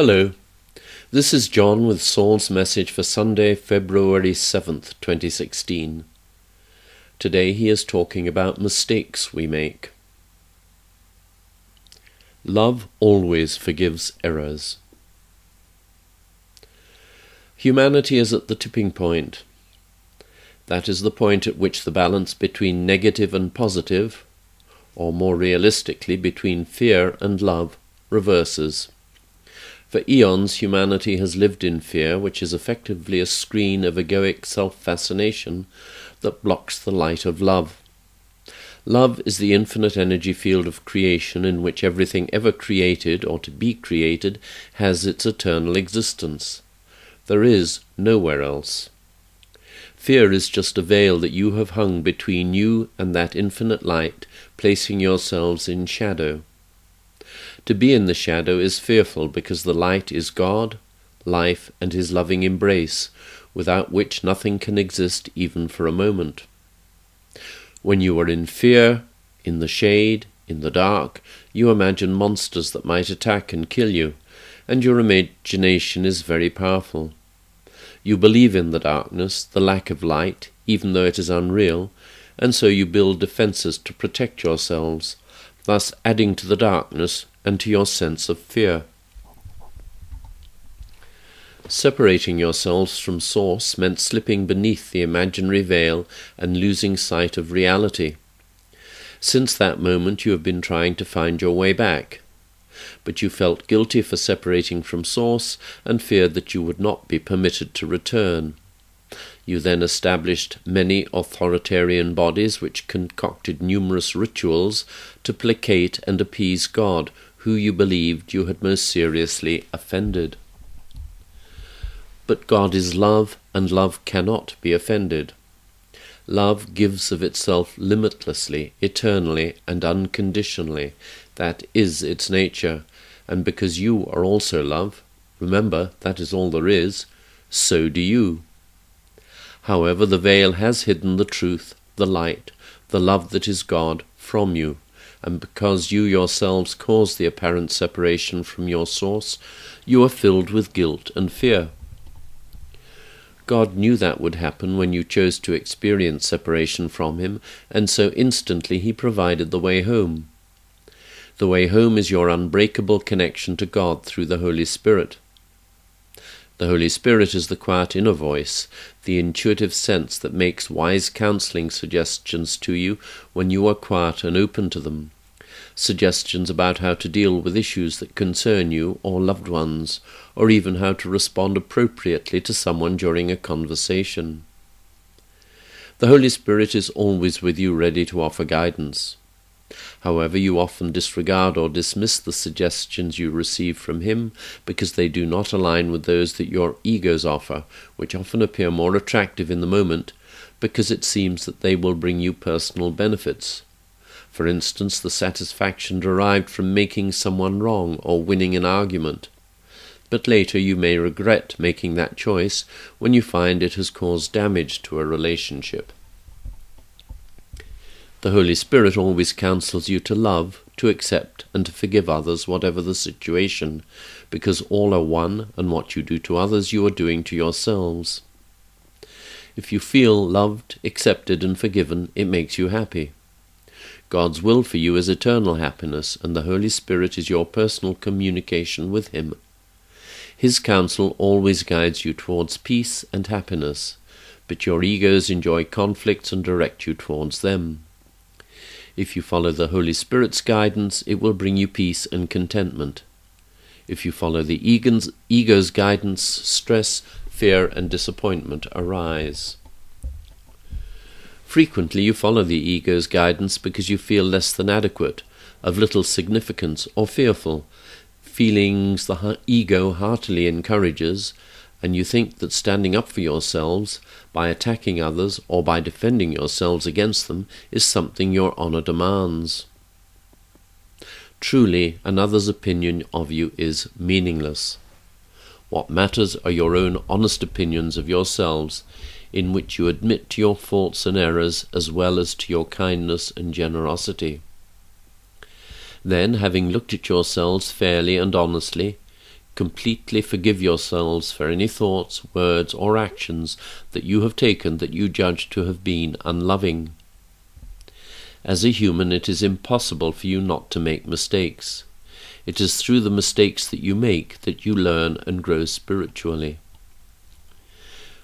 Hello, this is John with Saul's message for Sunday, February 7th, 2016. Today he is talking about mistakes we make. Love always forgives errors. Humanity is at the tipping point. That is the point at which the balance between negative and positive, or more realistically between fear and love, reverses. For eons, humanity has lived in fear, which is effectively a screen of egoic self-fascination that blocks the light of love. Love is the infinite energy field of creation in which everything ever created or to be created has its eternal existence. There is nowhere else. Fear is just a veil that you have hung between you and that infinite light, placing yourselves in shadow. To be in the shadow is fearful because the light is God, life, and his loving embrace, without which nothing can exist even for a moment. When you are in fear, in the shade, in the dark, you imagine monsters that might attack and kill you, and your imagination is very powerful. You believe in the darkness, the lack of light, even though it is unreal, and so you build defenses to protect yourselves, thus adding to the darkness and to your sense of fear. Separating yourselves from Source meant slipping beneath the imaginary veil and losing sight of reality. Since that moment you have been trying to find your way back, but you felt guilty for separating from Source and feared that you would not be permitted to return. You then established many authoritarian bodies which concocted numerous rituals to placate and appease God, who you believed you had most seriously offended. But God is love, and love cannot be offended. Love gives of itself limitlessly, eternally, and unconditionally. That is its nature, and because you are also love, remember, that is all there is, so do you. However, the veil has hidden the truth, the light, the love that is God, from you, and because you yourselves cause the apparent separation from your source, you are filled with guilt and fear. God knew that would happen when you chose to experience separation from him, and so instantly he provided the way home. The way home is your unbreakable connection to God through the Holy Spirit. The Holy Spirit is the quiet inner voice, the intuitive sense that makes wise counseling suggestions to you when you are quiet and open to them. Suggestions about how to deal with issues that concern you or loved ones, or even how to respond appropriately to someone during a conversation. The Holy Spirit is always with you, ready to offer guidance. However, you often disregard or dismiss the suggestions you receive from him because they do not align with those that your egos offer, which often appear more attractive in the moment because it seems that they will bring you personal benefits. For instance, the satisfaction derived from making someone wrong or winning an argument. But later you may regret making that choice when you find it has caused damage to a relationship. The Holy Spirit always counsels you to love, to accept, and to forgive others, whatever the situation, because all are one, and what you do to others you are doing to yourselves. If you feel loved, accepted, and forgiven, it makes you happy. God's will for you is eternal happiness, and the Holy Spirit is your personal communication with him. His counsel always guides you towards peace and happiness, but your egos enjoy conflicts and direct you towards them. If you follow the Holy Spirit's guidance, it will bring you peace and contentment. If you follow the ego's guidance, stress, fear, and disappointment arise. Frequently you follow the ego's guidance because you feel less than adequate, of little significance, or fearful, feelings the ego heartily encourages, and you think that standing up for yourselves, by attacking others or by defending yourselves against them, is something your honor demands. Truly, another's opinion of you is meaningless. What matters are your own honest opinions of yourselves, in which you admit to your faults and errors as well as to your kindness and generosity. Then, having looked at yourselves fairly and honestly, completely forgive yourselves for any thoughts, words, or actions that you have taken that you judge to have been unloving. As a human, it is impossible for you not to make mistakes. It is through the mistakes that you make that you learn and grow spiritually.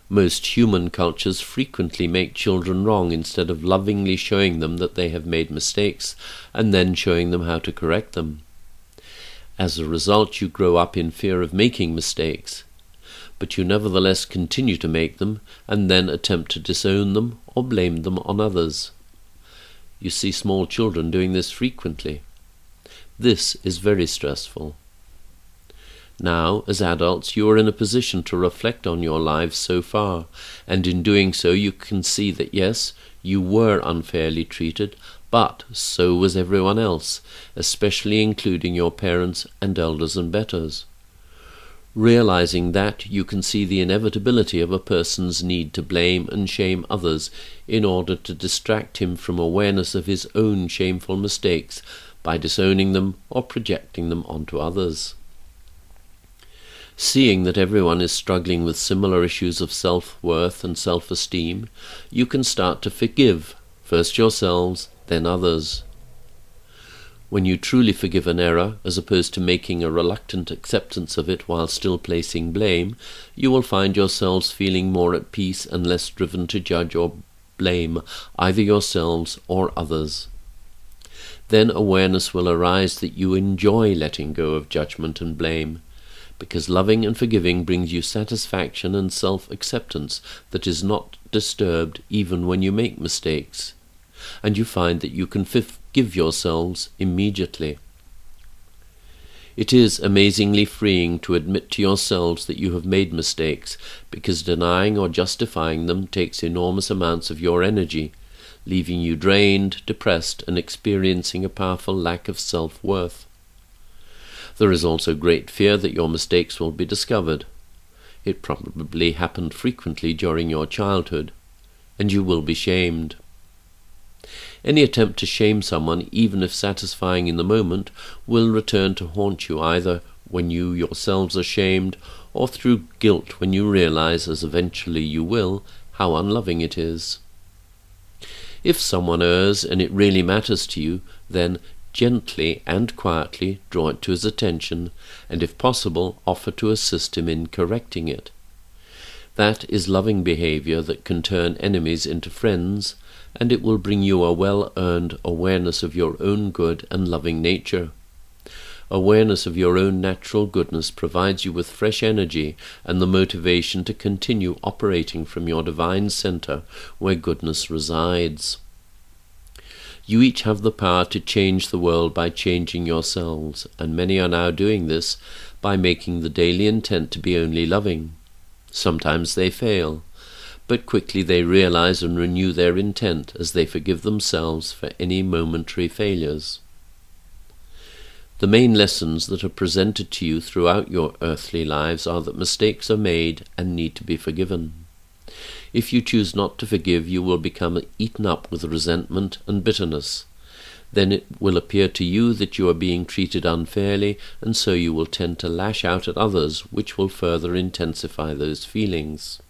Most human cultures frequently make children wrong instead of lovingly showing them that they have made mistakes and then showing them how to correct them. As a result, you grow up in fear of making mistakes, but you nevertheless continue to make them and then attempt to disown them or blame them on others. You see small children doing this frequently. This is very stressful. Now, as adults, you are in a position to reflect on your lives so far, and in doing so you can see that yes, you were unfairly treated, but so was everyone else, especially including your parents and elders and betters. Realizing that, you can see the inevitability of a person's need to blame and shame others in order to distract him from awareness of his own shameful mistakes by disowning them or projecting them onto others. Seeing that everyone is struggling with similar issues of self-worth and self-esteem, you can start to forgive, first yourselves, then others. When you truly forgive an error, as opposed to making a reluctant acceptance of it while still placing blame, you will find yourselves feeling more at peace and less driven to judge or blame either yourselves or others. Then awareness will arise that you enjoy letting go of judgment and blame, because loving and forgiving brings you satisfaction and self-acceptance that is not disturbed even when you make mistakes, and you find that you can forgive yourselves immediately. It is amazingly freeing to admit to yourselves that you have made mistakes, because denying or justifying them takes enormous amounts of your energy, leaving you drained, depressed, and experiencing a powerful lack of self-worth. There is also great fear that your mistakes will be discovered. It probably happened frequently during your childhood, and you will be shamed. Any attempt to shame someone, even if satisfying in the moment, will return to haunt you either when you yourselves are shamed or through guilt when you realize, as eventually you will, how unloving it is. If someone errs and it really matters to you, then gently and quietly draw it to his attention, and if possible, offer to assist him in correcting it. That is loving behavior that can turn enemies into friends, and it will bring you a well-earned awareness of your own good and loving nature. Awareness of your own natural goodness provides you with fresh energy and the motivation to continue operating from your divine center where goodness resides. You each have the power to change the world by changing yourselves, and many are now doing this by making the daily intent to be only loving. Sometimes they fail, but quickly they realize and renew their intent as they forgive themselves for any momentary failures. The main lessons that are presented to you throughout your earthly lives are that mistakes are made and need to be forgiven. If you choose not to forgive, you will become eaten up with resentment and bitterness. Then it will appear to you that you are being treated unfairly, and so you will tend to lash out at others, which will further intensify those feelings.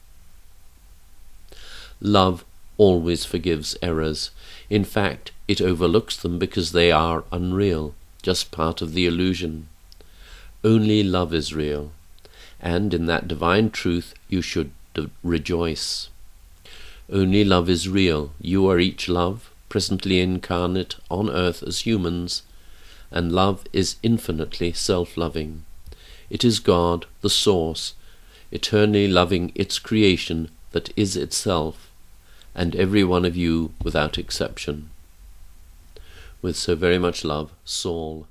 Love always forgives errors. In fact, it overlooks them because they are unreal, just part of the illusion. Only love is real, and in that divine truth you should rejoice. Only love is real. You are each love, presently incarnate on earth as humans, and love is infinitely self-loving. It is God, the Source, eternally loving its creation that is itself, and every one of you without exception. With so very much love, Saul.